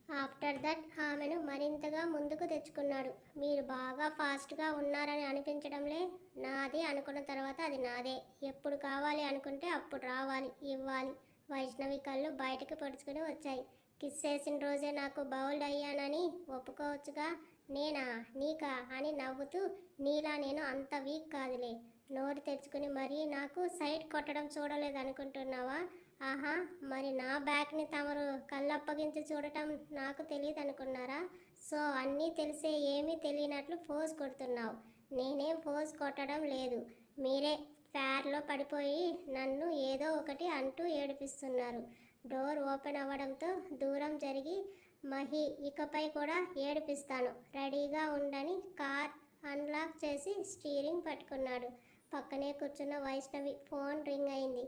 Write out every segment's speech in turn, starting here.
After that ఆమెను మరింతగా ముందుకు తెచ్చుకున్నాడు. మీరు బాగా ఫాస్ట్గా ఉన్నారని అనిపించడంలే. నాది అనుకున్న తర్వాత అది నాదే. ఎప్పుడు కావాలి అనుకుంటే అప్పుడు రావాలి, ఇవ్వాలి. వైష్ణవి కళ్ళు బయటకు పొడుచుకుని వచ్చాయి. కిస్ చేసిన రోజే నాకు బౌల్డ్ అయ్యానని ఒప్పుకోవచ్చుగా. నేనా, నీకా అని నవ్వుతూ, నీలా నేను అంత వీక్ కాదులే. నోరు తెరుచుకుని మరీ నాకు సైట్ కొట్టడం చూడలేదనుకుంటున్నావా? ఆహా, మరి నా బ్యాగ్ని తమరు కళ్ళప్పగించి చూడటం నాకు తెలియదు అనుకున్నారా? సో అన్నీ తెలిసే ఏమీ తెలియనట్లు ఫోజ్ కొడుతున్నావు. నేనేం ఫోజ్ కొట్టడం లేదు. మీరే ఫ్యార్లో పడిపోయి నన్ను ఏదో ఒకటి అంటూ ఏడిపిస్తున్నారు. డోర్ ఓపెన్ అవ్వడంతో దూరం జరిగి, మహి ఇకపై కూడా ఏడిపిస్తాను, రెడీగా ఉండని కార్ అన్లాక్ చేసి స్టీరింగ్ పట్టుకున్నాడు. పక్కనే కూర్చున్న వైష్ణవి ఫోన్ రింగ్ అయింది.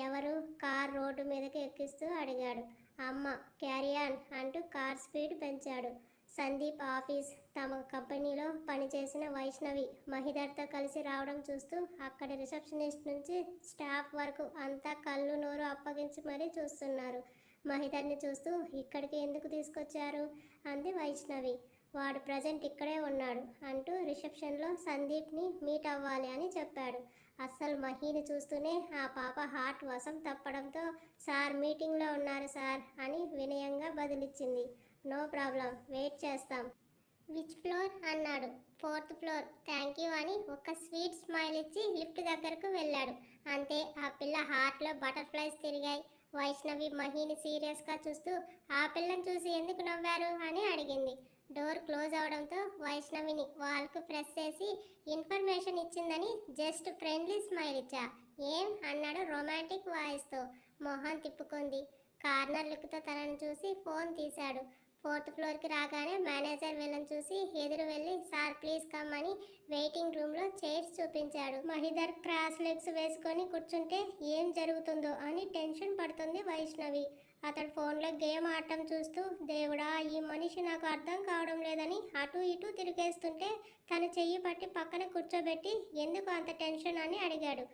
ఎవరు? కార్ రోడ్డు మీదకి ఎక్కిస్తూ అడిగాడు. అమ్మ. క్యారియాన్ అంటూ కార్ స్పీడ్ పెంచాడు. సందీప్ ఆఫీస్. తమ కంపెనీలో పనిచేసిన వైష్ణవి మహిధర్తో కలిసి రావడం చూస్తూ అక్కడి రిసెప్షనిస్ట్ నుంచి స్టాఫ్ వరకు అంతా కళ్ళు నోరు అప్పగించి మరీ చూస్తున్నారు. మహిధర్ని చూస్తూ ఇక్కడికి ఎందుకు తీసుకొచ్చారు అంది వైష్ణవి. వాడు ప్రజెంట్ ఇక్కడే ఉన్నాడు అంటూ రిసెప్షన్లో సందీప్ని మీట్ అవ్వాలి అని చెప్పాడు. అస్సలు మహీని చూస్తూనే ఆ పాప హార్ట్ వశం తప్పడంతో, సార్ మీటింగ్లో ఉన్నారు సార్ అని వినయంగా బదిలిచ్చింది. నో ప్రాబ్లం, వెయిట్ చేస్తాం. విచ్ ఫ్లోర్ అన్నాడు. Fourth floor. థ్యాంక్ యూ అని ఒక స్వీట్ స్మైల్ ఇచ్చి లిఫ్ట్ దగ్గరకు వెళ్ళాడు. అంతే, ఆ పిల్ల హార్ట్లో బటర్ఫ్లైస్ తిరిగాయి. వైష్ణవి మహీని సీరియస్గా చూస్తూ, ఆ పిల్లని చూసి ఎందుకు నవ్వారు అని అడిగింది. డోర్ క్లోజ్ అవడంతో వైష్ణవిని వాల్కు ప్రెస్ చేసి ఇన్ఫర్మేషన్ ఇచ్చిందని జస్ట్ ఫ్రెండ్లీ స్మైల్ ఇచ్చా. ఏం అన్నాడు రొమాంటిక్ వాయిస్తో. మొహం తిప్పుకుంది. కార్నర్ లుక్తో తనను చూసి ఫోన్ తీశాడు. ఫోర్త్ ఫ్లోర్కి రాగానే మేనేజర్ వీళ్ళని చూసి ఎదురు వెళ్ళి, సార్ ప్లీజ్ కమ్ అని వెయిటింగ్ రూమ్లో చైర్స్ చూపించాడు. మహిధర్ క్రాస్ లెగ్స్ వేసుకొని కూర్చుంటే ఏం జరుగుతుందో అని టెన్షన్ పడుతుంది వైష్ణవి. అతడు ఫోన్లో గేమ్ ఆడటం చూస్తూ, దేవుడా, ఈ మనిషి నాకు అర్థం కావడం లేదని అటు ఇటు తిరిగేస్తుంటే తను చెయ్యి పట్టి పక్కన కూర్చోబెట్టి ఎందుకు అంత టెన్షన్ అని అడిగాడు.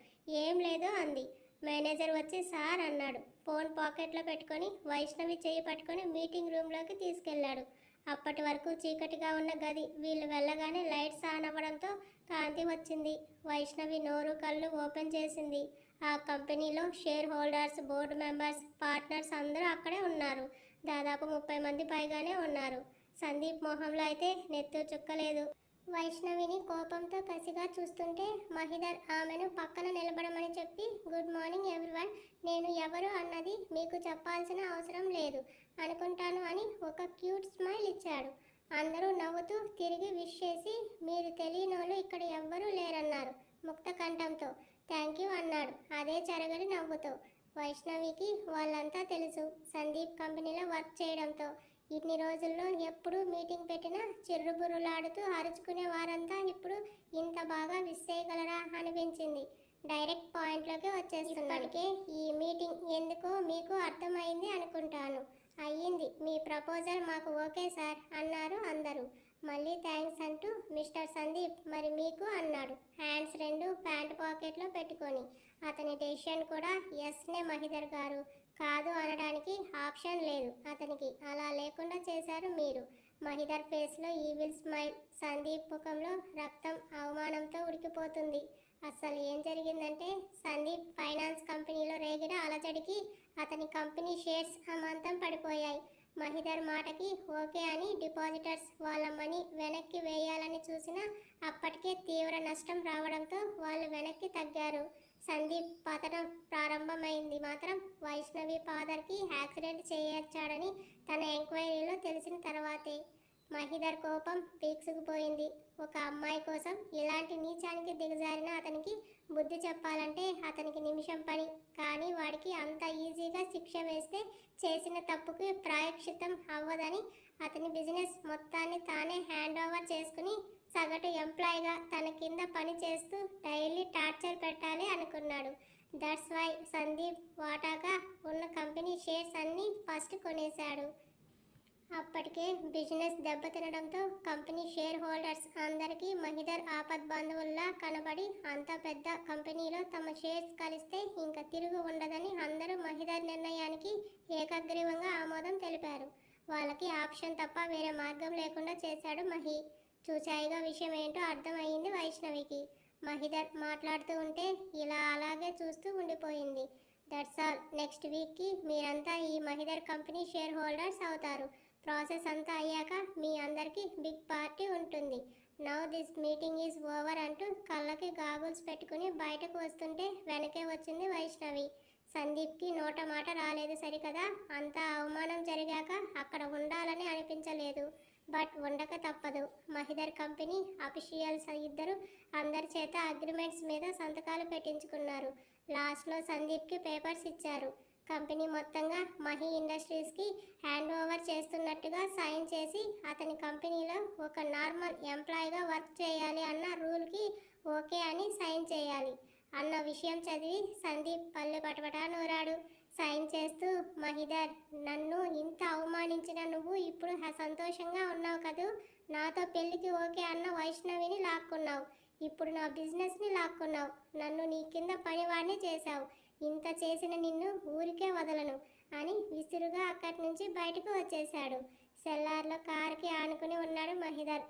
ఏం లేదు అంది. మేనేజర్ వచ్చి సార్ అన్నాడు. ఫోన్ పాకెట్లో పెట్టుకొని వైష్ణవి చేయి పట్టుకొని మీటింగ్ రూమ్లోకి తీసుకెళ్లాడు. అప్పటి వరకు చీకటిగా ఉన్న గది వీళ్ళు వెళ్ళగానే లైట్స్ ఆన్ అవ్వడంతో కాంతి వచ్చింది. వైష్ణవి నోరు కళ్ళు ఓపెన్ చేసింది. ఆ కంపెనీలో share holders, board members, partners అందరూ అక్కడే ఉన్నారు. దాదాపు 30 మంది పైగానే ఉన్నారు. సందీప్ మొహంలో అయితే నెత్తు చుక్కలేదు. వైష్ణవిని కోపంతో కసిగా చూస్తుంటే మహిధర్ ఆమెను పక్కన నిలబడమని చెప్పి, గుడ్ మార్నింగ్ ఎవ్రీవన్, నేను ఎవరు అన్నది మీకు చెప్పాల్సిన అవసరం లేదు అనుకుంటాను అని ఒక క్యూట్ స్మైల్ ఇచ్చాడు. అందరూ నవ్వుతూ తిరిగి విష్ చేసి, మీరు తెలియనోళ్ళు ఇక్కడ ఎవ్వరూ లేరన్నారు ముక్త కంఠంతో. థ్యాంక్ యూ అన్నాడు అదే చెరగని నవ్వుతో. వైష్ణవికి వాళ్ళంతా తెలుసు. సందీప్ కంపెనీలో వర్క్ చేయడంతో ఇన్ని రోజుల్లో ఎప్పుడు మీటింగ్ పెట్టినా చిర్రుబుర్రులాడుతూ అరుచుకునే వారంతా ఇప్పుడు ఇంత బాగా విష్ చేయగలరా అనిపించింది. డైరెక్ట్ పాయింట్లోకి వచ్చేస్తున్నప్పటికే ఈ మీటింగ్ ఎందుకో మీకు అర్థమైంది అనుకుంటాను. అయ్యింది. మీ ప్రపోజల్ మాకు ఓకే సార్ అన్నారు అందరూ. మళ్ళీ థ్యాంక్స్ అంటూ మిస్టర్ సందీప్, మరి మీకు అన్నాడు హ్యాండ్స్ రెండు ప్యాంట్ పాకెట్లో పెట్టుకొని. అతని డెసిషన్ కూడా ఎస్నే మహిధర్ గారు. కాదు అనడానికి ఆప్షన్ లేదు అతనికి. అలా లేకుండా చేశారు మీరు. మహిధర్ ఫేస్లో ఈవిల్ స్మైల్. సందీప్ ముఖంలో రక్తం అవమానంతో ఉడికిపోతుంది. అస్సలు ఏం జరిగిందంటే సందీప్ ఫైనాన్స్ కంపెనీలో రేగిన అలజడికి అతని కంపెనీ షేర్స్ అమాంతం పడిపోయాయి. మహిధర్ మాటకి ఓకే అని డిపాజిటర్స్ వాళ్ళ మనీ వెనక్కి వేయాలని చూసినా అప్పటికే తీవ్ర నష్టం రావడంతో వాళ్ళు వెనక్కి తగ్గారు. సందీప్ పతనం ప్రారంభమైంది మాత్రం వైష్ణవి ఫాదర్కి యాక్సిడెంట్ చేయొచ్చాడని తన ఎంక్వైరీలో తెలిసిన తర్వాతే. మహిధర్ కోపం పీక్సుకుపోయింది. ఒక అమ్మాయి కోసం ఇలాంటి నీచానికి దిగజారిన అతనికి బుద్ధి చెప్పాలంటే అతనికి నిమిషం పని. కానీ వాడికి అంత ఈజీగా శిక్ష వేస్తే చేసిన తప్పుకి ప్రాయశ్చిత్తం అవ్వదని అతని బిజినెస్ మొత్తాన్ని తానే హ్యాండ్ ఓవర్ చేసుకుని సగటు ఎంప్లాయీగా తన కింద పని చేస్తూ డైలీ టార్చర్ పెట్టాలి అనుకున్నాడు. దట్స్ వై సందీప్ వాటాగా ఉన్న కంపెనీ షేర్స్ అన్నీ ఫస్ట్ కొనేశాడు. అప్పటికే బిజినెస్ దెబ్బతినడంతో కంపెనీ షేర్ హోల్డర్స్ అందరికీ మహిధర్ ఆపద్బంధువుల్లా కనబడి అంత పెద్ద కంపెనీలో తమ షేర్స్ కలిస్తే ఇంకా తిరుగు ఉండదని అందరూ మహిధర్ నిర్ణయానికి ఏకగ్రీవంగా ఆమోదం తెలిపారు. వాళ్ళకి ఆప్షన్ తప్ప వేరే మార్గం లేకుండా చేశాడు మహి. చూచాయిగా విషయం ఏంటో అర్థమయ్యింది వైష్ణవికి. మహిధర్ మాట్లాడుతూ ఉంటే ఇలా అలాగే చూస్తూ ఉండిపోయింది. That's all. నెక్స్ట్ వీక్కి మీరంతా ఈ మహిధర్ కంపెనీ షేర్ హోల్డర్స్ అవుతారు. ప్రాసెస్ అంతా అయ్యాక మీ అందరికీ బిగ్ పార్టీ ఉంటుంది. Now this meeting is over అంటూ కళ్ళకి గాగుల్స్ పెట్టుకుని బయటకు వస్తుంటే వెనకే వచ్చింది వైష్ణవి. సందీప్కి నోట మాట రాలేదు సరికదా. అంత అవమానం జరిగాక అక్కడ ఉండాలని అనిపించలేదు. బట్ ఉండక తప్పదు. మహిధర్ కంపెనీ అఫీషియల్స్ ఇద్దరు అందరి చేత అగ్రిమెంట్స్ మీద సంతకాలు పెట్టించుకున్నారు. లాస్ట్లో సందీప్కి పేపర్స్ ఇచ్చారు. కంపెనీ మొత్తంగా మహి ఇండస్ట్రీస్కి హ్యాండ్ ఓవర్ చేస్తున్నట్టుగా సైన్ చేసి అతని కంపెనీలో ఒక నార్మల్ ఎంప్లాయీగా వర్క్ చేయాలి అన్న రూల్కి ఓకే అని సైన్ చేయాలి అన్న విషయం చదివి సందీప్ పళ్ళు పటపటా నూరాడు. సైన్ చేస్తూ, మహిధర్, నన్ను ఇంత అవమానించిన నువ్వు ఇప్పుడు సంతోషంగా ఉన్నావు కదూ. నాతో పెళ్ళికి ఓకే అన్న వైష్ణవిని లాక్కున్నావు. ఇప్పుడు నా బిజినెస్ని లాక్కున్నావు. నన్ను నీ కింద పనివాడిని చేశావు. ఇంత చేసిన నిన్ను ఊరికే వదలను అని విసురుగా అక్కడి నుంచి బయటకు వచ్చేశాడు. సెల్లార్లో కారుకి ఆనుకుని ఉన్నాడు మహిధర్.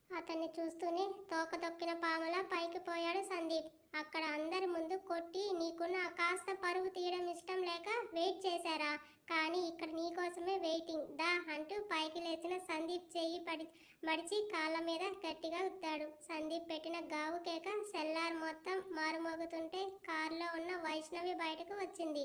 అతన్ని చూస్తూనే తోక తొక్కిన పాములా పైకి పోయాడు సందీప్. అక్కడ అందరి ముందు కొట్టి నీకున్న కాస్త పరువు తీయడం ఇష్టం లేక వెయిట్ చేశారా? కానీ ఇక్కడ నీకోసమే వెయిటింగ్ దా అంటూ పైకి లేచిన సందీప్ చెయ్యి మడిచి కాళ్ళ మీద గట్టిగా ఉత్తాడు. సందీప్ పెట్టిన గావు కేక సెల్లార్ మొత్తం మారుమోగుతుంటే కారులో ఉన్న వైష్ణవి బయటకు వచ్చింది.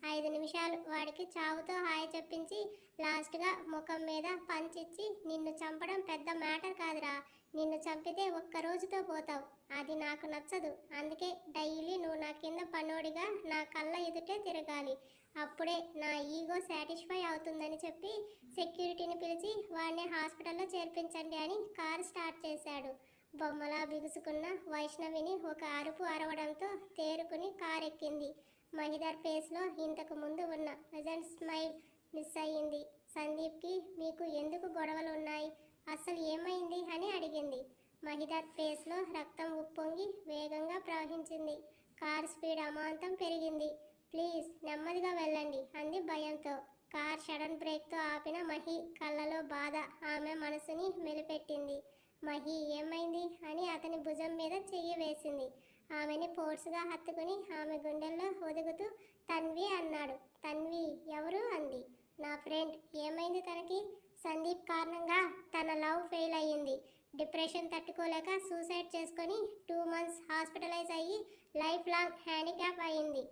5 నిమిషాలు వాడికి చావుతో హాయ్ చెప్పించి లాస్ట్గా ముఖం మీద పంచిచ్చి, నిన్ను చంపడం పెద్ద మ్యాటర్ కాదురా. నిన్ను చంపితే ఒక్క రోజుతో పోతావు. అది నాకు నచ్చదు. అందుకే డైలీ నువ్వు నా కింద పనోడిగా నా కళ్ళ ఎదుటే తిరగాలి. అప్పుడే నా ఈగో సాటిస్ఫై అవుతుందని చెప్పి సెక్యూరిటీని పిలిచి వాడిని హాస్పిటల్లో చేర్పించండి అని కారు స్టార్ట్ చేశాడు. బొమ్మలా బిగుసుకున్న వైష్ణవిని ఒక అరుపు అరవడంతో తేరుకుని కారెక్కింది. మహిధర్ ఫేస్లో ఇంతకు ముందు ఉన్న ప్లెజెంట్ స్మైల్ మిస్ అయ్యింది. సందీప్కి మీకు ఎందుకు గొడవలు ఉన్నాయి, అసలు ఏమైంది అని అడిగింది. మహిధర్ ఫేస్లో రక్తం ఉప్పొంగి వేగంగా ప్రవహించింది. కార్ స్పీడ్ అమాంతం పెరిగింది. ప్లీజ్ నెమ్మదిగా వెళ్ళండి అంది భయంతో. కార్ సడన్ బ్రేక్తో ఆపిన మహి కళ్ళలో బాధ ఆమె మనసుని మెలిపెట్టింది. మహి ఏమైంది అని అతని భుజం మీద చెయ్యి వేసింది. ఆమెని ఫోర్స్గా హత్తుకుని ఆమె గుండెల్లో ఒదుగుతూ తన్వి అన్నాడు. తన్వి ఎవరు అంది. నా ఫ్రెండ్. ఏమైంది తనకి? సందీప్ కారణంగా తన లవ్ ఫెయిల్ అయ్యింది. డిప్రెషన్ తట్టుకోలేక సూసైడ్ చేసుకొని 2 months హాస్పిటలైజ్ అయ్యి లైఫ్ లాంగ్ హ్యాండిక్యాప్ అయింది.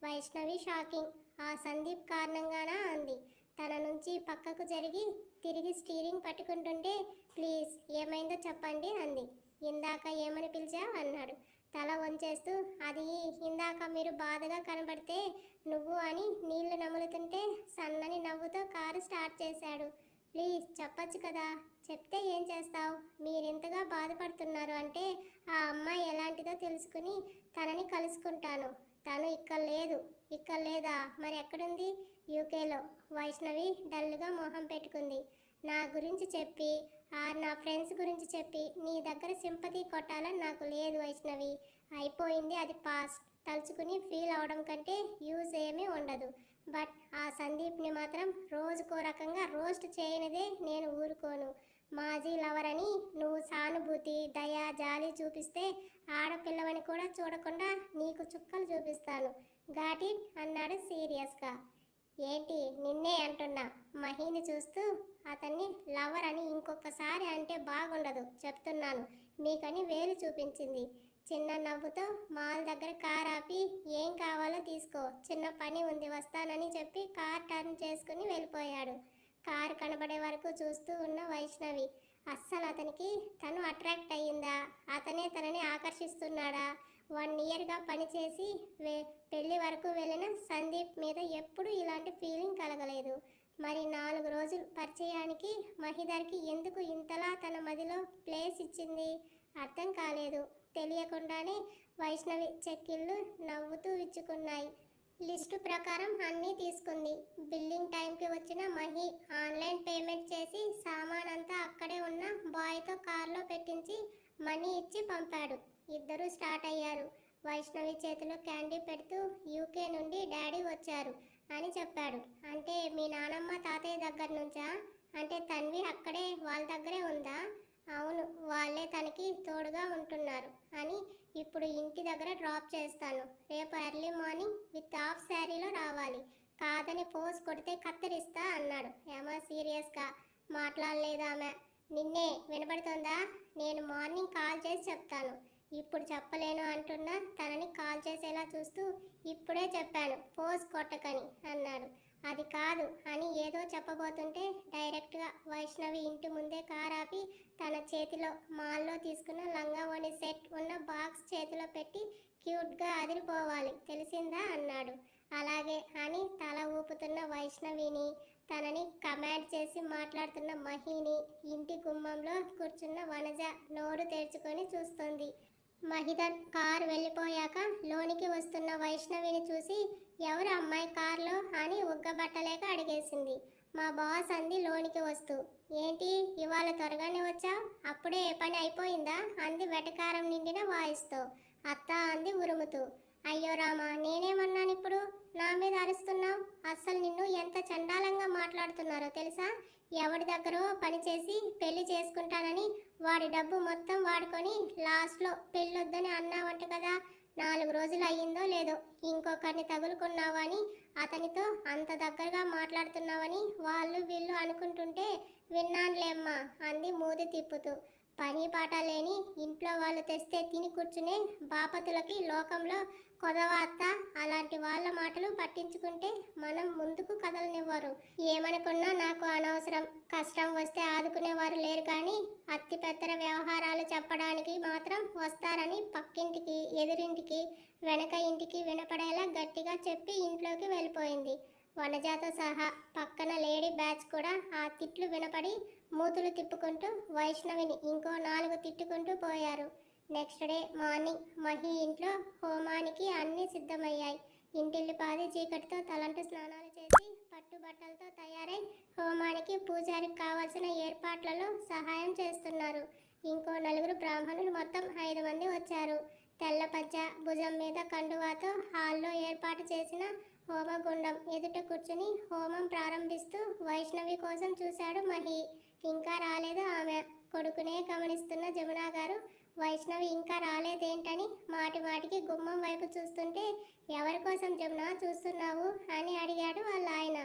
వైష్ణవి షాకింగ్. ఆ సందీప్ కారణంగానా అంది. తన నుంచి పక్కకు జరిగి తిరిగి స్టీరింగ్ పట్టుకుంటుంటే ప్లీజ్ ఏమైందో చెప్పండి అంది. ఇందాక ఏమని పిలిచావు అన్నాడు తల వంచేస్తూ. అది ఇందాక మీరు బాధగా కనబడితే నువ్వు అని నీళ్లు నములుతుంటే సన్నని నవ్వుతో కారు స్టార్ట్ చేశాడు. ప్లీజ్ చెప్పచ్చు కదా. చెప్తే ఏం చేస్తావు? మీరింతగా బాధపడుతున్నారు అంటే ఆ అమ్మాయి ఎలాంటిదో తెలుసుకుని తనని కలుసుకుంటాను. తను ఇక్కడ లేదు. ఇక్కడ లేదా? మరి ఎక్కడుంది? యూకేలో. వైష్ణవి డల్గా మొహం పెట్టుకుంది. నా గురించి చెప్పి నా ఫ్రెండ్స్ గురించి చెప్పి నీ దగ్గర సింపతి కొట్టాలని నాకు లేదు వైష్ణవి. అయిపోయింది, అది పాస్ట్. తలుచుకుని ఫీల్ అవడం కంటే యూజ్ ఏమీ ఉండదు. బట్ ఆ సందీప్ని మాత్రం రోజుకో రకంగా రోస్ట్ చేయనిదే నేను ఊరుకోను. మాజీ లవర్ అని నువ్వు సానుభూతి, దయ, జాలి చూపిస్తే ఆడపిల్లవని కూడా చూడకుండా నీకు చుక్కలు చూపిస్తాను. గాట్ ఇట్ అన్నాడు సీరియస్గా. ఏంటి నిన్నే అంటున్నా. మహిని చూస్తూ అతన్ని లవర్ అని ఇంకొకసారి అంటే బాగుండదు చెప్తున్నాను మీకని వేలు చూపించింది. చిన్న నవ్వుతో మాల్ దగ్గర కార్ ఆపి ఏం కావాలో తీసుకో, చిన్న పని ఉంది వస్తానని చెప్పి కార్ టర్న్ చేసుకుని వెళ్ళిపోయాడు. కారు కనబడే వరకు చూస్తూ ఉన్న వైష్ణవి అస్సలు అతనికి తను అట్రాక్ట్ అయ్యిందా, అతనే తనని ఆకర్షిస్తున్నాడా? 1 yearగా పనిచేసి పెళ్లి వరకు వెళ్ళిన సందీప్ మీద ఎప్పుడూ ఇలాంటి ఫీలింగ్ కలగలేదు. మరి 4 రోజులు పరిచయానికి మహిధర్కి ఎందుకు ఇంతలా తన మదిలో ప్లేస్ ఇచ్చింది? అర్థం కాలేదు. తెలియకుండానే వైష్ణవి చెక్కిళ్ళు నవ్వుతూ ఇచ్చుకున్నాయి. లిస్టు ప్రకారం అన్నీ తీసుకుంది. బిల్లింగ్ టైంకి వచ్చిన మహి ఆన్లైన్ పేమెంట్ చేసి సామానంతా అక్కడే ఉన్న బాయ్తో కార్లో పెట్టించి మనీ ఇచ్చి పంపాడు. ఇద్దరూ స్టార్ట్ అయ్యారు. వైష్ణవి చేతిలో క్యాండీ పెడుతూ యూకే నుండి డాడీ వచ్చారు. అని చెప్పాడు. అంటే మీ నానమ్మ తాతయ్య దగ్గర నుంచా? అంటే తన్వి అక్కడే వాళ్ళ దగ్గరే ఉందా? అవును, వాళ్ళే తనకి తోడుగా ఉంటున్నారు అని. ఇప్పుడు ఇంటి దగ్గర డ్రాప్ చేస్తాను. రేపు ఎర్లీ మార్నింగ్ విత్ హాఫ్ శారీలో రావాలి. కాదని పోస్ కొడితే కత్తిరిస్తా అన్నాడు. ఏమా సీరియస్గా మాట్లాడలేదామె. నిన్నే వినపడుతుందా? నేను మార్నింగ్ కాల్ చేసి చెప్తాను. ఇప్పుడు చెప్పలేను అంటున్నా తనని కాల్ చేసేలా చూస్తూ ఇప్పుడే చెప్పాను పోజ్ కొట్టకని అన్నాడు. అది కాదు అని ఏదో చెప్పబోతుంటే డైరెక్ట్గా వైష్ణవి ఇంటి ముందే కార్ ఆపి తన చేతిలో మాల్లో తీసుకున్న లంగావోణి సెట్ ఉన్న బాక్స్ చేతిలో పెట్టి క్యూట్గా అదిరిపోవాలి తెలిసిందా అన్నాడు. అలాగే అని తల ఊపుతున్న వైష్ణవిని, తనని కమాండ్ చేసి మాట్లాడుతున్న మహిని, ఇంటి గుమ్మంలో కూర్చున్న వనజ నోరు తెరుచుకొని చూస్తుంది. మహిధర్ కారు వెళ్ళిపోయాక లోనికి వస్తున్న వైష్ణవిని చూసి ఎవరు అమ్మాయి కార్లో అని ఉగ్గబట్టలేక అడిగేసింది. మా బాస్ అంది లోనికి వస్తూ. ఏంటి ఇవాళ త్వరగానే వచ్చావు? అప్పుడే పని అయిపోయిందా అంది వెటకారం నిండిన వాయిస్తో. అత్త అంది ఉరుముతూ. అయ్యో రామా, నేనేమన్నాను ఇప్పుడు? నా మీద అరుస్తున్నావు? అస్సలు నిన్ను ఎంత చండాలంగా మాట్లాడుతున్నారో తెలుసా? ఎవరి దగ్గరో పనిచేసి పెళ్లి చేసుకుంటానని వాడి డబ్బు మొత్తం వాడుకొని లాస్ట్లో పెళ్ళొద్దని అన్నావంట కదా. 4 రోజులు అయ్యిందో లేదో ఇంకొకరిని తగులుకున్నావని, అతనితో అంత దగ్గరగా మాట్లాడుతున్నావని వాళ్ళు వీళ్ళు అనుకుంటుంటే విన్నానులేమ్మా అంది మూది తిప్పుతూ. పని పాట లేని ఇంట్లో వాళ్ళు తెస్తే తిని కూర్చునే బాపతులకి లోకంలో కొదవ అత్త. అలాంటి వాళ్ళ మాటలు పట్టించుకుంటే మనం ముందుకు కదలనివ్వరు. ఏమనుకున్నా నాకు అనవసరం. కష్టం వస్తే ఆదుకునేవారు లేరు కానీ అతి పెద్దర వ్యవహారాలు చెప్పడానికి మాత్రం వస్తారని పక్కింటికి, ఎదురింటికి, వెనక ఇంటికి వినపడేలా గట్టిగా చెప్పి ఇంట్లోకి వెళ్ళిపోయింది. వనజాతో సహా పక్కన లేడీ బ్యాచ్ కూడా ఆ తిట్లు వినపడి మూతులు తిప్పుకుంటూ వైష్ణవిని ఇంకో 4 తిట్టుకుంటూ పోయారు. నెక్స్ట్ డే మార్నింగ్ మహి ఇంట్లో హోమానికి అన్నీ సిద్ధమయ్యాయి. ఇంటిల్లిపాది చీకటితో తలంటు స్నానాలు చేసి పట్టుబట్టలతో తయారై హోమానికి పూజారికి కావాల్సిన ఏర్పాట్లలో సహాయం చేస్తున్నారు. ఇంకో 4 బ్రాహ్మణులు, మొత్తం 5 మంది వచ్చారు. తెల్ల పచ్చ భుజం మీద కండువాతో హాల్లో ఏర్పాటు చేసిన హోమగుండం ఎదుట కూర్చుని హోమం ప్రారంభిస్తూ వైష్ణవి కోసం చూశాడు మహి. ఇంకా రాలేదు ఆమె. కొడుకునే గమనిస్తున్న జమున గారు వైష్ణవి ఇంకా రాలేదేంటని మాటి మాటికి గుమ్మం వైపు చూస్తుంటే ఎవరి కోసం జమున చూస్తున్నావు అని అడిగాడు వాళ్ళ ఆయన.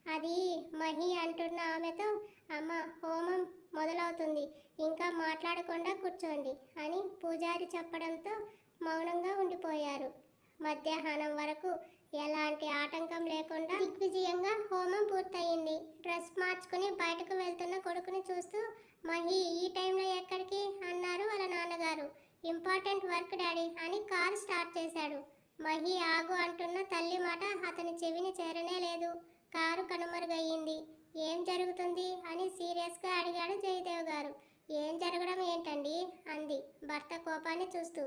అది మహి అంటున్న ఆమెతో, అమ్మ హోమం మొదలవుతుంది, ఇంకా మాట్లాడకుండా కూర్చోండి అని పూజారి చెప్పడంతో మౌనంగా ఉండిపోయారు. మధ్యాహ్నం వరకు ఎలాంటి ఆటంకం లేకుండా దిగ్విజయంగా హోమం పూర్తయింది. డ్రెస్ మార్చుకుని బయటకు వెళ్తున్న కొడుకుని చూస్తూ, మహి ఈ టైంలో ఎక్కడికి అన్నారు వాళ్ళ నాన్నగారు. ఇంపార్టెంట్ వర్క్ డాడీ అని కారు స్టార్ట్ చేశాడు. మహి ఆగు అంటున్న తల్లి మాట అతని చెవిని చేరనే లేదు. కారు కనుమరుగయ్యింది. ఏం జరుగుతుంది అని సీరియస్గా అడిగాడు జయదేవ్ గారు. ఏం జరగడం ఏంటండి అంది భర్త కోపాన్ని చూస్తూ.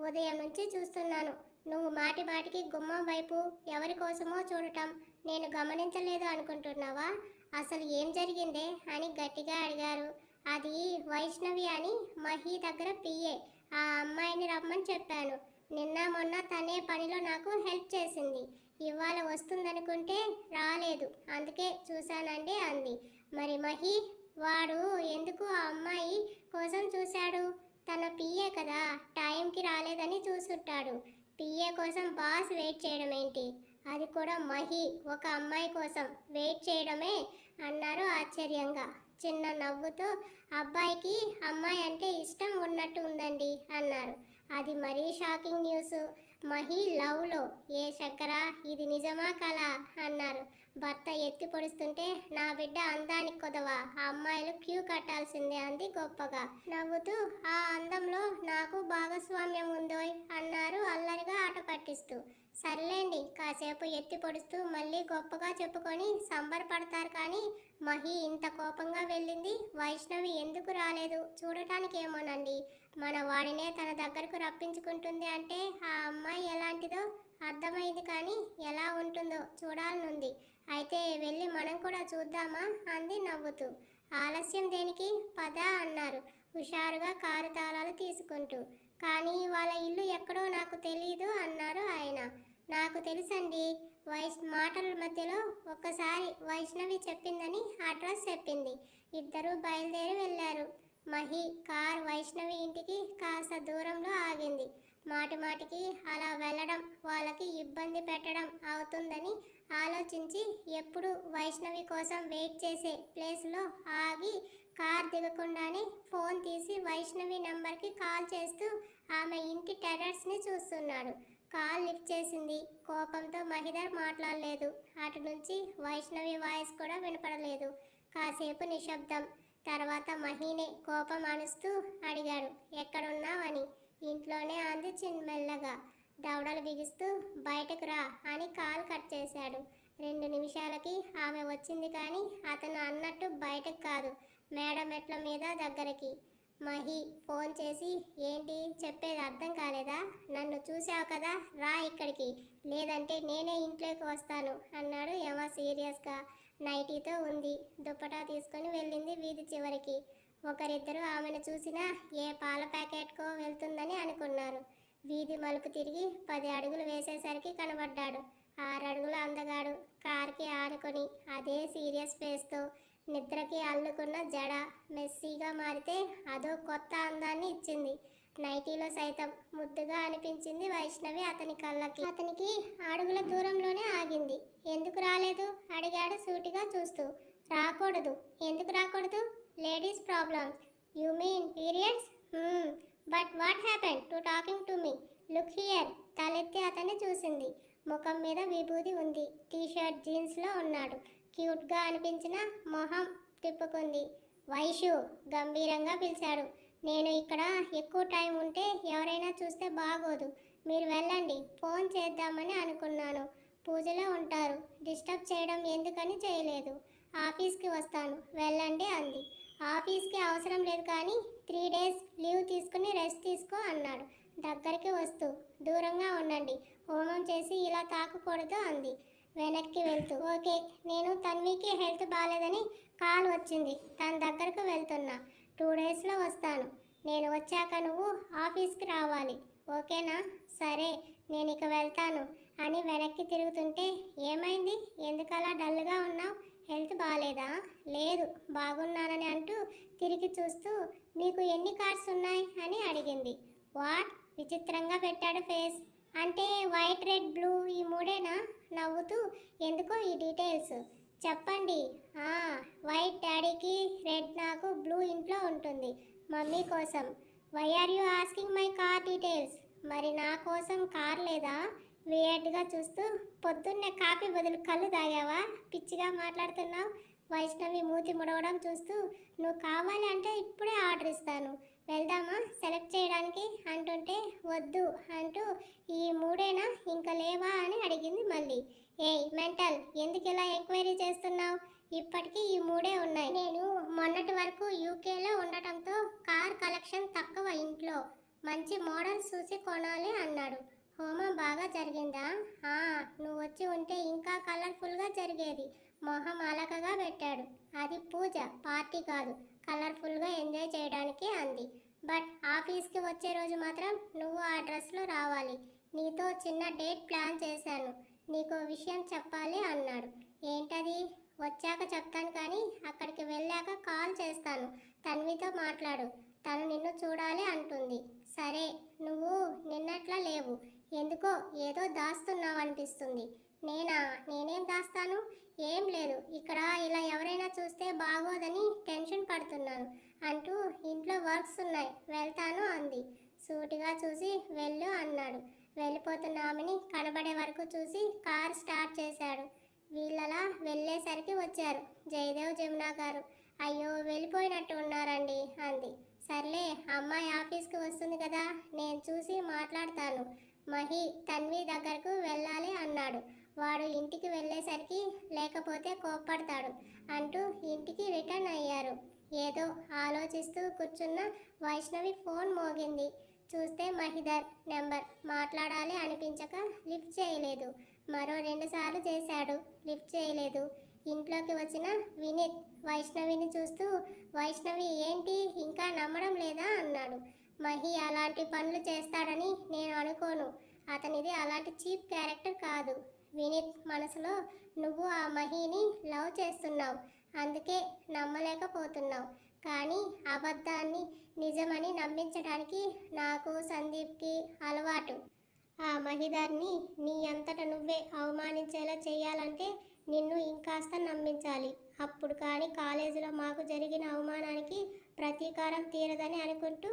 ఉదయం నుంచి చూస్తున్నాను. నువ్వు మాటి మాటికి గుమ్మం వైపు ఎవరి కోసమో చూడటం నేను గమనించలేదు అనుకుంటున్నావా? అసలు ఏం జరిగిందే అని గట్టిగా అడిగారు. అది వైష్ణవి అని మహి దగ్గర పిఏ. ఆ అమ్మాయిని రమ్మని చెప్పాను. నిన్న మొన్న తనే పనిలో నాకు హెల్ప్ చేసింది. ఇవాళ వస్తుందనుకుంటే రాలేదు, అందుకే చూశానండి అంది. మరి మహి వాడు ఎందుకు ఆ అమ్మాయి కోసం చూశాడు? తన పిఏ కదా, టైంకి రాలేదని చూసుంటాడు. పిఏ కోసం బాస్ వెయిట్ చేయడం ఏంటి? అది కూడా మహి ఒక అమ్మాయి కోసం వెయిట్ చేయడమే అన్నారు ఆశ్చర్యంగా. చిన్న నవ్వుతో అబ్బాయికి అమ్మాయి అంటే ఇష్టం ఉన్నట్టు ఉందండి అన్నారు. అది మరీ షాకింగ్ న్యూస్. మహి లవ్లో. ఏ శంకరా, ఇది నిజమా కళ అన్నారు భర్త ఎత్తి పొడుస్తుంటే. నా బిడ్డ అందానికి కొదవా, ఆ అమ్మాయిలు క్యూ కట్టాల్సిందే అంది గొప్పగా నవ్వుతూ. ఆ అందంలో నాకు భాగస్వామ్యం ఉందోయ్ అన్నారు అల్లరిగా ఆట పట్టిస్తూ. సర్లేండి, కాసేపు ఎత్తి పొడుస్తూ మళ్ళీ గొప్పగా చెప్పుకొని సంబరపడతారు కానీ మహి ఇంత కోపంగా వెళ్ళింది వైష్ణవి ఎందుకు రాలేదు చూడటానికి ఏమోనండి. మన వాడినే తన దగ్గరకు రప్పించుకుంటుంది అంటే ఆ అమ్మాయి ఎలాంటిదో అర్థమైంది కానీ ఎలా ఉంటుందో చూడాలనుంది. అయితే వెళ్ళి మనం కూడా చూద్దామా అంది నవ్వుతూ. ఆలస్యం దేనికి, పద అన్నారు హుషారుగా కారు తాళాలు తీసుకుంటూ. కానీ వాళ్ళ ఇల్లు ఎక్కడో నాకు తెలీదు అన్నారు ఆయన. నాకు తెలుసండి, మాటల మధ్యలో ఒక్కసారి వైష్ణవి చెప్పిందని అడ్రస్ చెప్పింది. ఇద్దరూ బయలుదేరి వెళ్ళారు. మహి కార్ వైష్ణవి ఇంటికి కాస్త దూరంలో ఆగింది. మాటి మాటికి అలా వెళ్ళడం వాళ్ళకి ఇబ్బంది పెట్టడం అవుతుందని ఆలోచించి ఎప్పుడు వైష్ణవి కోసం వెయిట్ చేసే ప్లేస్లో ఆగి కార్ దిగకుండానే ఫోన్ తీసి వైష్ణవి నంబర్కి కాల్ చేస్తూ ఆమె ఇంటి టెర్రస్ని చూస్తున్నాడు. కాల్ లిఫ్ట్ చేసింది. కోపంతో మహిదర్ మాట్లాడలేదు. అటు నుంచి వైష్ణవి వాయిస్ కూడా వినపడలేదు. కాసేపు నిశ్శబ్దం. తర్వాత మహీనే కోపం అణుస్తూ అడిగాడు, ఎక్కడున్నావు అని. ఇంట్లోనే అంది చిన్నమెల్లగా. దవడలు బిగిస్తూ బయటకు రా అని కాల్ కట్ చేశాడు. 2 నిమిషాలకి ఆమె వచ్చింది, కానీ అతను అన్నట్టు బయటకు కాదు, మేడ మెట్ల మీద దగ్గరికి. మహి ఫోన్ చేసి, ఏంటి చెప్పేది అర్థం కాలేదా? నన్ను చూసావు కదా, రా ఇక్కడికి, లేదంటే నేనే ఇంట్లోకి వస్తాను అన్నాడు యమ సీరియస్గా. నైటీతో ఉంది. దుప్పటా తీసుకొని వెళ్ళింది వీధి చివరికి. ఒకరిద్దరు ఆమెను చూసినా ఏ పాల ప్యాకెట్కో వెళ్తుందని అనుకున్నారు. వీధి మలుపు తిరిగి 10 అడుగులు వేసేసరికి కనబడ్డాడు. 6 అడుగుల అందగాడు. కార్కి ఆనుకొని అదే సీరియస్ ఫేస్తో, నిద్రకి అల్లుకున్న జడ మెస్సీగా మారితే అదో కొత్త అందాన్ని ఇచ్చింది. నైటీలో సైతం ముద్దుగా అనిపించింది వైష్ణవి అతని కళ్ళకి. అతనికి అడుగుల దూరంలోనే ఆగింది. ఎందుకు రాలేదు అడిగాడు సూటిగా చూస్తూ. రాకూడదు. ఎందుకు రాకూడదు? Ladies problems. You mean periods? But what happened to talking to me? Look here. తలెత్తి అతన్ని చూసింది. ముఖం మీద విభూది ఉంది. టీషర్ట్ జీన్స్లో ఉన్నాడు. క్యూట్గా అనిపించిన మొహం తిప్పుకుంది. వైషు గంభీరంగా పిలిచాడు. నేను ఇక్కడ ఎక్కువ టైం ఉంటే ఎవరైనా చూస్తే బాగోదు. మీరు వెళ్ళండి. ఫోన్ చేద్దామని అనుకున్నాను. పూజలో ఉంటారు. డిస్టర్బ్ చేయడం ఎందుకని చేయలేదు. ఆఫీస్కి వస్తాను, వెళ్ళండి అంది. ఆఫీస్కి అవసరం లేదు, కానీ 3 డేస్ లీవ్ తీసుకుని రెస్ట్ తీసుకో అన్నాడు దగ్గరికి వస్తూ. దూరంగా ఉండండి, హోమం చేసి ఇలా తాకకూడదు అంది వెనక్కి వెళ్తూ. ఓకే, నేను తన్వికి హెల్త్ బాగాలేదని కాల్ వచ్చింది, తన దగ్గరకు వెళ్తున్నా. 2 డేస్లో వస్తాను. నేను వచ్చాక నువ్వు ఆఫీస్కి రావాలి, ఓకేనా? సరే, నేను ఇక వెళ్తాను అని వెనక్కి తిరుగుతుంటే, ఏమైంది, ఎందుకలా డల్గా ఉన్నావు? హెల్త్ బాగాలేదా? లేదు, బాగున్నానని అంటూ తిరిగి చూస్తూ, మీకు ఎన్ని కార్డ్స్ ఉన్నాయి అని అడిగింది. వాట్? విచిత్రంగా పెట్టాడు ఫేస్. అంటే వైట్, రెడ్, బ్లూ ఈ 3ఏనా? నవ్వుతూ, ఎందుకో ఈ డీటెయిల్స్ చెప్పండి. వైట్ డాడీకి, రెడ్ నాకు, బ్లూ ఇంట్లో ఉంటుంది మమ్మీ కోసం. Why are you asking my car details? మరి నా కోసం కార్ లేదా? వియర్డ్గా చూస్తూ, పొద్దున్నే కాఫీ బదులు కళ్ళు తాగావా? పిచ్చిగా మాట్లాడుతున్నావు. వైష్ణవి మూతి ముడవడం చూస్తూ, నువ్వు కావాలి అంటే ఇప్పుడే ఆర్డర్ ఇస్తాను, వెళ్దామా సెలెక్ట్ చేయడానికి అంటుంటే, వద్దు అంటూ, ఈ 3ఏనా ఇంకా లేవా అని అడిగింది మళ్ళీ. ఏయ్ మెంటల్, ఎందుకు ఇలా ఎంక్వైరీ చేస్తున్నావు? ఇప్పటికీ ఈ 3ఏ ఉన్నాయి. నేను మొన్నటి వరకు యూకేలో ఉండటంతో కార్ కలెక్షన్ తక్కువ, ఇంట్లో మంచి మోడల్స్ చూసి కొనాలి అన్నాడు. హోమం బాగా జరిగిందా? నువ్వు వచ్చి ఉంటే ఇంకా కలర్ఫుల్గా జరిగేది. మొహం అలకగా పెట్టాడు. అది పూజ, పార్టీ కాదు, కలర్ఫుల్గా ఎంజాయ్ చేయడానికి అంది. బట్ ఆఫీస్కి వచ్చే రోజు మాత్రం నువ్వు ఆ డ్రెస్లో రావాలి. నీతో చిన్న డేట్ ప్లాన్ చేశాను, నీకో విషయం చెప్పాలి అన్నాడు. ఏంటది? వచ్చాక చెప్తాను, కానీ అక్కడికి వెళ్ళాక కాల్ చేస్తాను. తన్వితో మాట్లాడు, తను నిన్ను చూడాలి అంటుంది. సరే, నువ్వు నిన్నట్లా లేవు, ఎందుకో ఏదో దాస్తున్నావు అనిపిస్తుంది. నేనేం దాస్తాను? ఏం లేదు, ఇక్కడ ఇలా ఎవరైనా చూస్తే బాగోదని టెన్షన్ పడుతున్నాను అంటూ, ఇంట్లో వర్క్స్ ఉన్నాయి, వెళ్తాను అంది. సూటిగా చూసి వెళ్ళు అన్నాడు. వెళ్ళిపోతున్న ఆమెని కనబడే వరకు చూసి కార్ స్టార్ట్ చేశాడు. వీళ్ళలా వెళ్ళేసరికి వచ్చారు జయదేవ్, జమున గారు. అయ్యో, వెళ్ళిపోయినట్టు ఉన్నారండి అంది. సర్లే, అమ్మాయి ఆఫీస్కి వస్తుంది కదా, నేను చూసి మాట్లాడతాను. మహి తన్వి దగ్గరకు వెళ్ళాలి అన్నాడు. వాడు ఇంటికి వెళ్ళేసరికి లేకపోతే కోప్పడతాడు అంటూ ఇంటికి రిటర్న్ అయ్యారు. ఏదో ఆలోచిస్తూ కూర్చున్న వైష్ణవి ఫోన్ మోగింది. చూస్తే మహిదర్ నెంబర్. మాట్లాడాలి అనిపించక లిఫ్ట్ చేయలేదు. మరో 2 సార్లు చేశాడు, లిఫ్ట్ చేయలేదు. ఇంట్లోకి వచ్చిన వినీత్ వైష్ణవిని చూస్తూ, వైష్ణవి ఏంటి ఇంకా నమ్మడం లేదా అన్నాడు. మహి అలాంటి పనులు చేస్తాడని నేను అనుకోను. అతనిది అలాంటి చీప్ క్యారెక్టర్ కాదు. వినీత్ మనసులో నువ్వు ఆ మహిని లవ్ చేస్తున్నావు, అందుకే నమ్మలేకపోతున్నావు. కానీ అబద్ధాన్ని నిజమని నమ్మించడానికి నాకు సందీప్కి అలవాటు. ఆ మహిదాన్ని నీ అంతట నువ్వే అవమానించేలా చేయాలంటే నిన్ను ఇంకాస్త నమ్మించాలి. అప్పుడు కానీ కాలేజీలో మాకు జరిగిన అవమానానికి ప్రతీకారం తీరదని అనుకుంటూ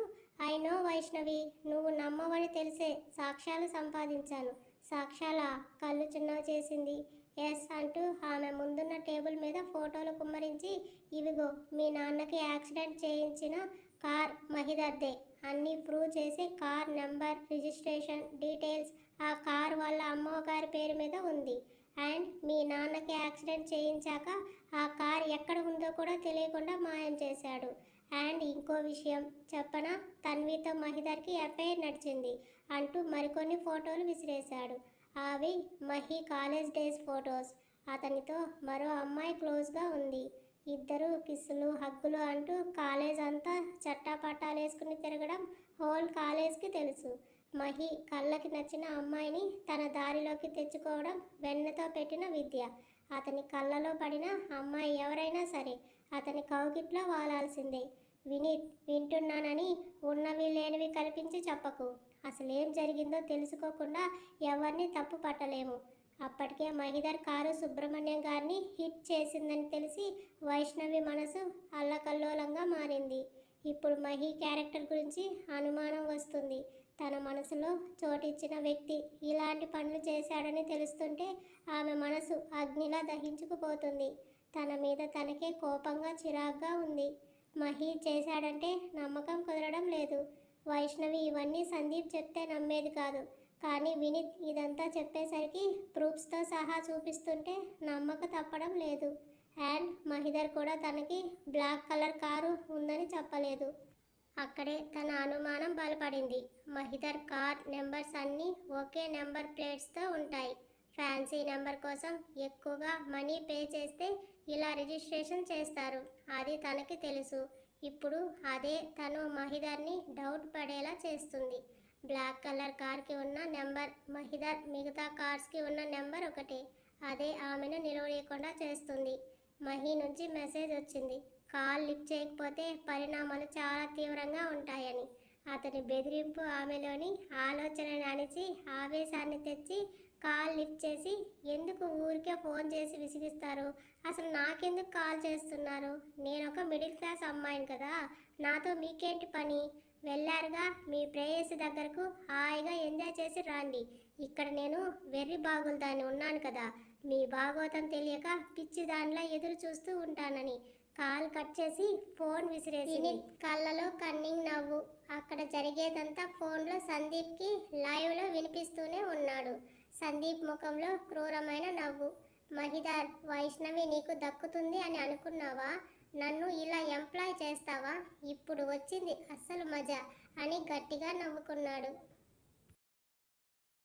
ఐ నో వైష్ణవి, నువ్వు నమ్మవని తెలిసే సాక్ష్యాలు సంపాదించాను. సాక్ష్యాల కళ్ళు చిన్నవి చేసింది. ఎస్ అంటూ ఆమె ముందున్న టేబుల్ మీద ఫోటోలు కుమ్మరించి, ఇవిగో మీ నాన్నకి యాక్సిడెంట్ చేయించిన కార్ మహిదర్దే, అన్నీ ప్రూవ్ చేసి కార్ నెంబర్, రిజిస్ట్రేషన్ డీటెయిల్స్ ఆ కార్ వాళ్ళ అమ్మగారి పేరు మీద ఉంది. అండ్ మీ నాన్నకి యాక్సిడెంట్ చేయించాక ఆ కార్ ఎక్కడ ఉందో కూడా తెలియకుండా మాయం చేశాడు. అండ్ ఇంకో విషయం చెప్పనా, తన్వితో మహిదర్కి ఎఫ్ఐఆర్ నడిచింది అంటూ మరికొన్ని ఫోటోలు విసిరేశాడు. అవి మహి కాలేజ్ డేస్ ఫొటోస్. అతనితో మరో అమ్మాయి క్లోజ్గా ఉంది. ఇద్దరు కిస్సులు హగ్గులు అంటూ కాలేజ్ అంతా చట్టాపట్టాలేసుకుని తిరగడం హోల్ కాలేజ్కి తెలుసు. మహి కళ్ళకి నచ్చిన అమ్మాయిని తన దారిలోకి తెచ్చుకోవడం వెన్నతో పెట్టిన విద్య. అతని కళ్ళలో పడిన అమ్మాయి ఎవరైనా సరే అతని కౌగిట్లో వాలాల్సిందే. వినీత్, వింటున్నానని ఉన్నవి లేనివి కల్పించి చెప్పకు. అసలేం జరిగిందో తెలుసుకోకుండా ఎవరిని తప్పు పట్టలేము. అప్పటికే మహిదర్ కారు సుబ్రహ్మణ్యం గారిని హిట్ చేసిందని తెలిసి వైష్ణవి మనసు అల్లకల్లోలంగా మారింది. ఇప్పుడు మహి క్యారెక్టర్ గురించి అనుమానం వస్తుంది. తన మనసులో చోటిచ్చిన వ్యక్తి ఇలాంటి పనులు చేశాడని తెలుస్తుంటే ఆమె మనసు అగ్నిలా దహించుకుపోతుంది. తన మీద తనకే కోపంగా చిరాగ్గా ఉంది. మహి చేశాడంటే నమ్మకం కుదరడం లేదు. వైష్ణవి ఇవన్నీ సందీప్ చెప్తే నమ్మేది కాదు. కానీ వినీత్ ఇదంతా చెప్పేసరికి ప్రూఫ్స్తో సహా చూపిస్తుంటే నమ్మక తప్పడం లేదు. అండ్ మహిదర్ కూడా తనకి బ్లాక్ కలర్ కారు ఉందని చెప్పలేదు. అక్కడే తన అనుమానం బలపడింది. మహిదర్ కార్ నెంబర్స్ అన్నీ ఒకే నెంబర్ ప్లేట్స్తో ఉంటాయి. ఫ్యాన్సీ నెంబర్ కోసం ఎక్కువగా మనీ పే చేస్తే ఇలా రిజిస్ట్రేషన్ చేస్తారు. అది తనకి తెలుసు. ఇప్పుడు అదే తను మహిదర్ని డౌట్ పడేలా చేస్తుంది. బ్లాక్ కలర్ కార్కి ఉన్న నెంబర్ మహిదర్ మిగతా కార్స్కి ఉన్న నెంబర్ ఒకటే. అదే ఆమెను నిలవలేకుండా చేస్తుంది. మహి నుంచి మెసేజ్ వచ్చింది. కాల్ లిఫ్ట్ చేయకపోతే పరిణామాలు చాలా తీవ్రంగా ఉంటాయని. అతని బెదిరింపు ఆమెలోని ఆలోచనని అణిచి ఆవేశాన్ని తెచ్చి కాల్ లిఫ్ట్ చేసి, ఎందుకు ఊరికే ఫోన్ చేసి విసిగిస్తారు, అసలు నాకెందుకు కాల్ చేస్తున్నారు, నేనొక మిడిల్ క్లాస్ అమ్మాయిని కదా, నాతో మీకేంటి పని, వెళ్ళారుగా మీ ప్రేయసి దగ్గరకు హాయిగా ఎంజాయ్ చేసి రండి, ఇక్కడ నేను వెర్రి బాగులదాన్ని ఉన్నాను కదా, మీ భాగవతం తెలియక పిచ్చి దానిలా ఎదురు చూస్తూ ఉంటానని కాల్ కట్ చేసి ఫోన్ విసిరేసి కళ్ళలో కన్నింగ్ నవ్వు. అక్కడ జరిగేదంతా ఫోన్లో సందీప్కి లైవ్లో వినిపిస్తూనే ఉన్నాడు. సందీప్ ముఖంలో క్రూరమైన నవ్వు. మహిదార్, వైష్ణవి నీకు దక్కుతుంది అని అనుకున్నావా, నన్ను ఇలా ఎంప్లాయ్ చేస్తావా, ఇప్పుడు వచ్చింది అస్సలు మజా అని గట్టిగా నవ్వుకున్నాడు.